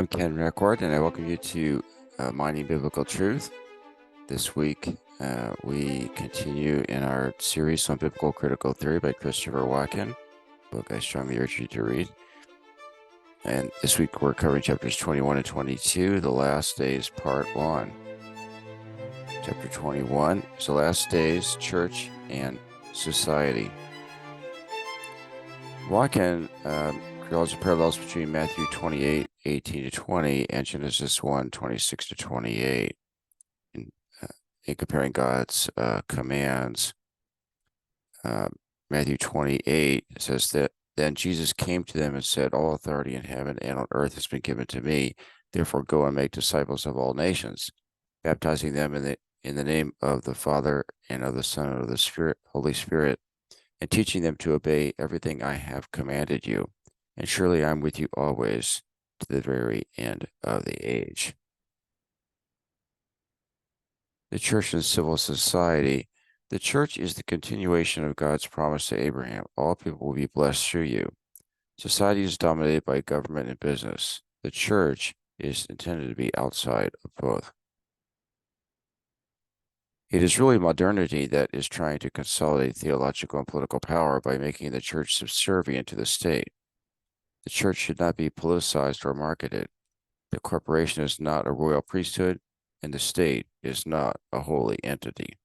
I'm Ken Record, and I welcome you to Mining Biblical Truth. This week, we continue in our series on Biblical Critical Theory by Christopher Watkin, book I strongly urge you to read. And this week, we're covering chapters 21 and 22, The Last Days, Part 1. Chapter 21 is The Last Days, Church and Society. Watkin draws the parallels between Matthew 28, 18 to 20, and Genesis 1, 26 to 28, in comparing God's commands. Matthew 28 says that, "Then Jesus came to them and said, 'All authority in heaven and on earth has been given to me. Therefore go and make disciples of all nations, baptizing them in the name of the Father and of the Son and of the Holy Spirit, and teaching them to obey everything I have commanded you. And surely I'm with you always to the very end of the age.'" The church and civil society. The church is the continuation of God's promise to Abraham. All people will be blessed through you. Society is dominated by government and business. The church is intended to be outside of both. It is really modernity that is trying to consolidate theological and political power by making the church subservient to the state. The church should not be politicized or marketed. The corporation is not a royal priesthood, and the state is not a holy entity.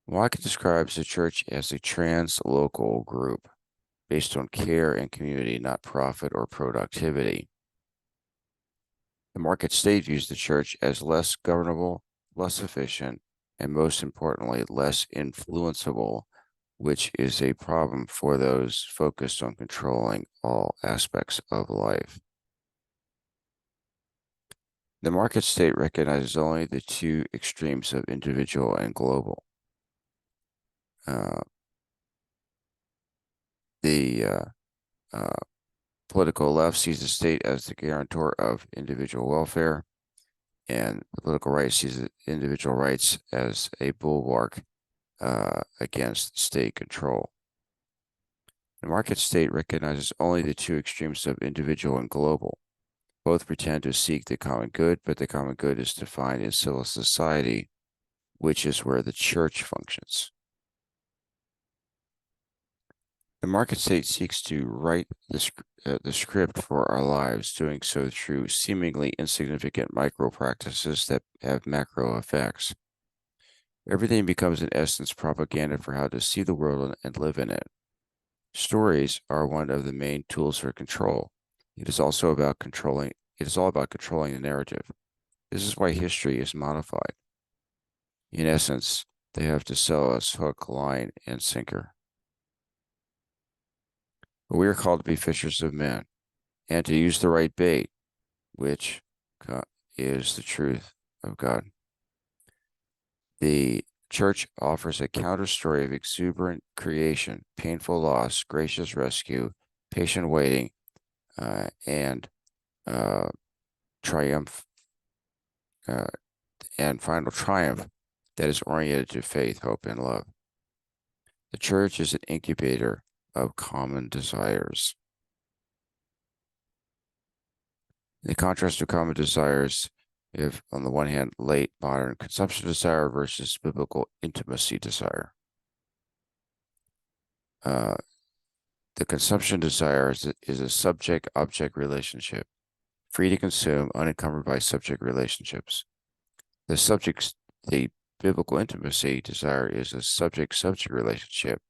Watkin describes the church as a trans-local group based on care and community, not profit or productivity. The market state views the church as less governable, less efficient, and most importantly, less influenceable, which is a problem for those focused on controlling all aspects of life. The market state recognizes only the two extremes of individual and global. The political left sees the state as the guarantor of individual welfare, and the political right sees individual rights as a bulwark against state control. The market state recognizes only the two extremes of individual and global. Both pretend to seek the common good, but the common good is defined in civil society, which is where the church functions. The market state seeks to write the script for our lives, doing so through seemingly insignificant micro practices that have macro effects. Everything becomes, in essence, propaganda for how to see the world and live in it. Stories are one of the main tools for control. It is all about controlling the narrative. This is why history is modified. In essence, they have to sell us hook, line, and sinker. But we are called to be fishers of men and to use the right bait, which is the truth of God. The church offers a counter story of exuberant creation, painful loss, gracious rescue, patient waiting, and triumph, and final triumph that is oriented to faith, hope, and love. The church is an incubator of common desires. In the contrast to common desires, if on the one hand, late modern consumption desire versus biblical intimacy desire. The consumption desire is a subject-object relationship, free to consume, unencumbered by subject relationships. The biblical intimacy desire is a subject-subject relationship,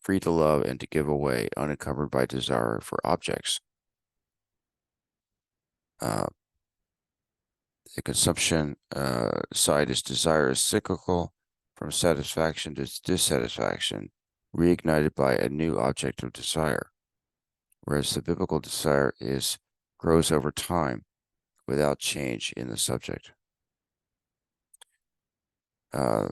free to love and to give away, unencumbered by desire for objects. The consumption side is desire is cyclical from satisfaction to dissatisfaction, reignited by a new object of desire, whereas the biblical desire grows over time without change in the subject. The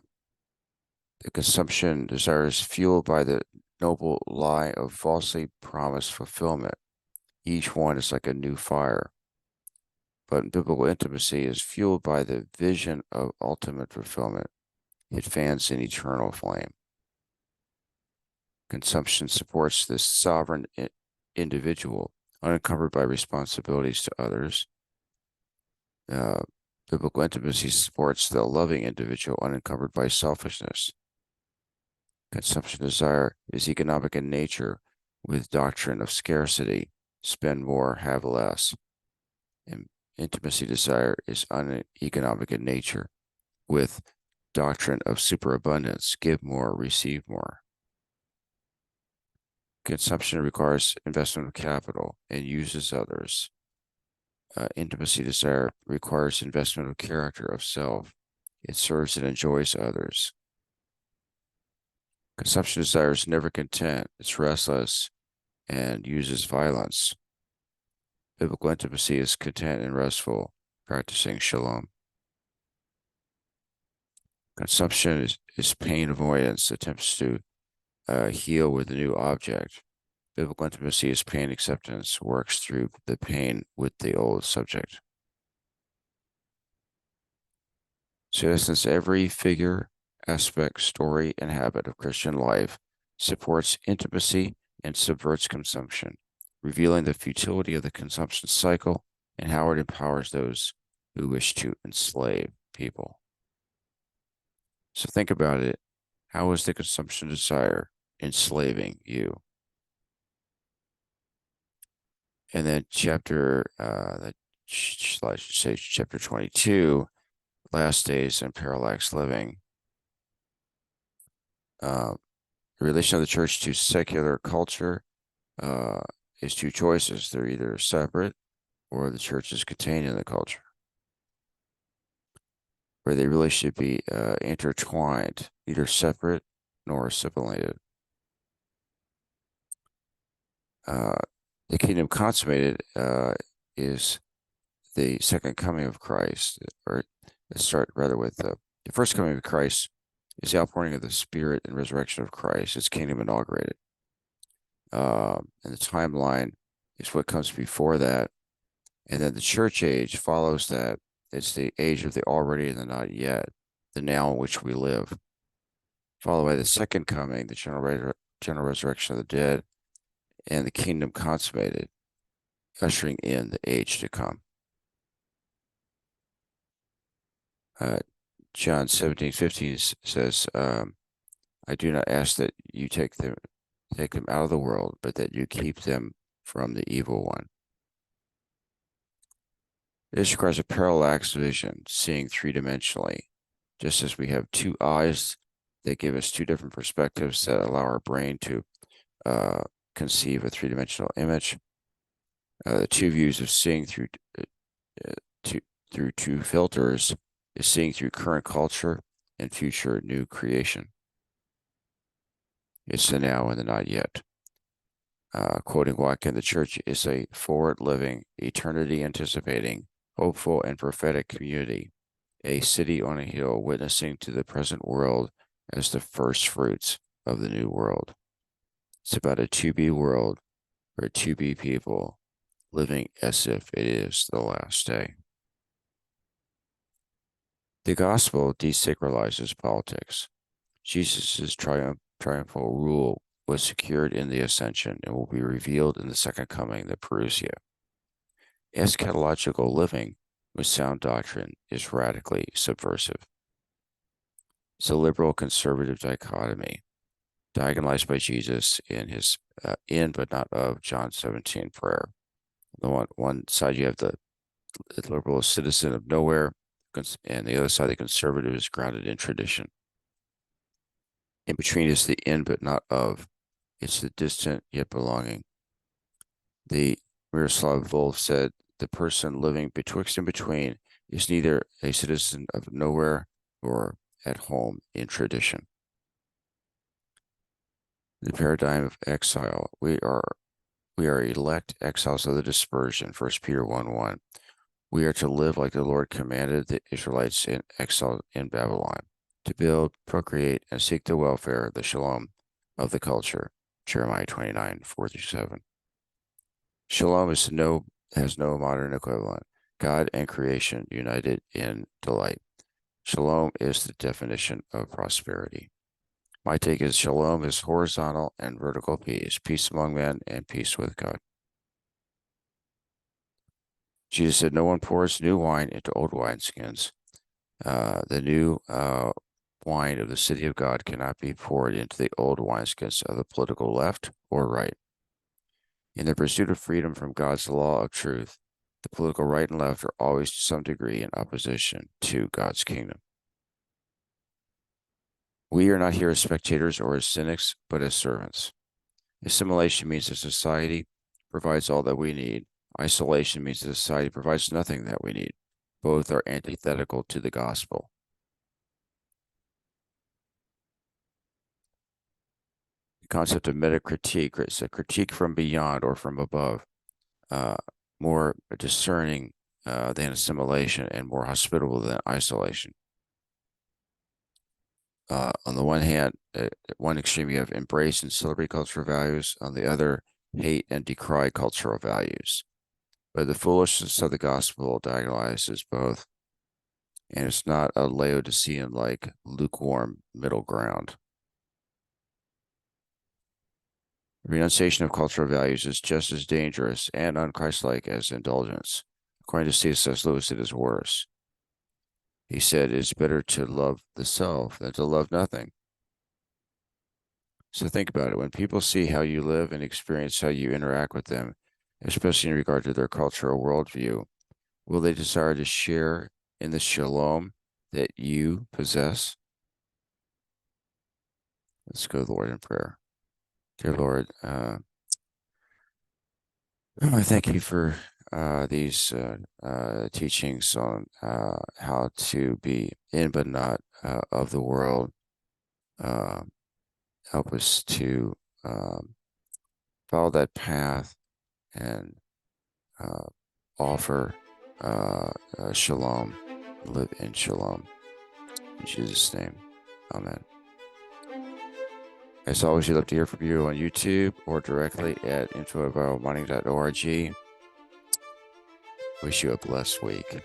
consumption desire is fueled by the noble lie of falsely promised fulfillment. Each one is like a new fire. But biblical intimacy is fueled by the vision of ultimate fulfillment. It fans an eternal flame. Consumption supports this sovereign individual unencumbered by responsibilities to others. Uh, Biblical intimacy supports the loving individual unencumbered by selfishness. Consumption desire is economic in nature with doctrine of scarcity, spend more, have less. And intimacy desire is uneconomic in nature with doctrine of superabundance, give more, receive more. Consumption requires investment of capital and uses others. Intimacy desire requires investment of character of self. It serves and enjoys others. Consumption desire is never content. It's restless and uses violence. Biblical intimacy is content and restful, practicing shalom. Consumption is pain avoidance, attempts to heal with a new object. Biblical intimacy is pain acceptance, works through the pain with the old subject. So, in essence, every figure, aspect, story, and habit of Christian life supports intimacy and subverts consumption, revealing the futility of the consumption cycle and how it empowers those who wish to enslave people. So think about it. How is the consumption desire enslaving you? And then I should say chapter 22, last days and parallax living. The relation of the church to secular culture is two choices. They're either separate or the church is contained in the culture, where they really should be intertwined, neither separate nor assimilated. The kingdom consummated is the second coming of Christ, or let's start rather with the first coming of Christ is the outpouring of the Spirit and resurrection of Christ. His kingdom inaugurated. And the timeline is what comes before that. And then the church age follows that. It's the age of the already and the not yet, the now in which we live. Followed by the second coming, the general resurrection of the dead, and the kingdom consummated, ushering in the age to come. John 17:15 says, I do not ask that you take them out of the world, but that you keep them from the evil one. This requires a parallax vision, seeing three-dimensionally. Just as we have two eyes that give us two different perspectives that allow our brain to conceive a three-dimensional image. The two views of seeing through two filters is seeing through current culture and future new creation. It's the now and the not yet. Quoting Watkin, the church is a forward-living, eternity-anticipating, hopeful, and prophetic community, a city on a hill witnessing to the present world as the first fruits of the new world. It's about a to-be world or to-be people living as if it is the last day. The gospel desacralizes politics. Jesus' triumphal rule was secured in the ascension and will be revealed in the second coming, the parousia. Eschatological living with sound doctrine is radically subversive. It's a liberal conservative dichotomy, diagonalized by Jesus in his in but not of John 17 prayer. On one side, you have the liberal citizen of nowhere, and the other side, the conservative is grounded in tradition. In between is the in but not of. It's the distant yet belonging. The Miroslav Volf said, the person living betwixt and between is neither a citizen of nowhere nor at home in tradition. The paradigm of exile. We are elect exiles of the dispersion, 1 Peter 1:1. We are to live like the Lord commanded the Israelites in exile in Babylon, to build, procreate, and seek the welfare, the shalom of the culture, Jeremiah 29:4-7. Shalom has no modern equivalent. God and creation united in delight. Shalom is the definition of prosperity. My take is shalom is horizontal and vertical peace, peace among men and peace with God. Jesus said, "No one pours new wine into old wineskins. The new wine of the city of God cannot be poured into the old wineskins of the political left or right. In their pursuit of freedom from God's law of truth, the political right and left are always to some degree in opposition to God's kingdom. We are not here as spectators or as cynics, but as servants. Assimilation means that society provides all that we need. Isolation means that society provides nothing that we need. Both are antithetical to the gospel." The concept of metacritique is a critique from beyond or from above, uh, more discerning than assimilation and more hospitable than isolation. On the one hand, at one extreme, you have embrace and celebrate cultural values. On the other, hate and decry cultural values. But the foolishness of the gospel diagonalizes both, and it's not a Laodicean-like lukewarm middle ground. Renunciation of cultural values is just as dangerous and unchristlike as indulgence. According to C.S. Lewis, it is worse. He said, "It's better to love the self than to love nothing." So think about it. When people see how you live and experience how you interact with them, especially in regard to their cultural worldview, will they desire to share in the shalom that you possess? Let's go to the Lord in prayer. Dear Lord, I thank you for these teachings on how to be in but not of the world. Help us to follow that path and offer shalom, live in shalom. In Jesus' name, amen. As always, we'd love to hear from you on YouTube or directly at info@viralmining.org. Wish you a blessed week.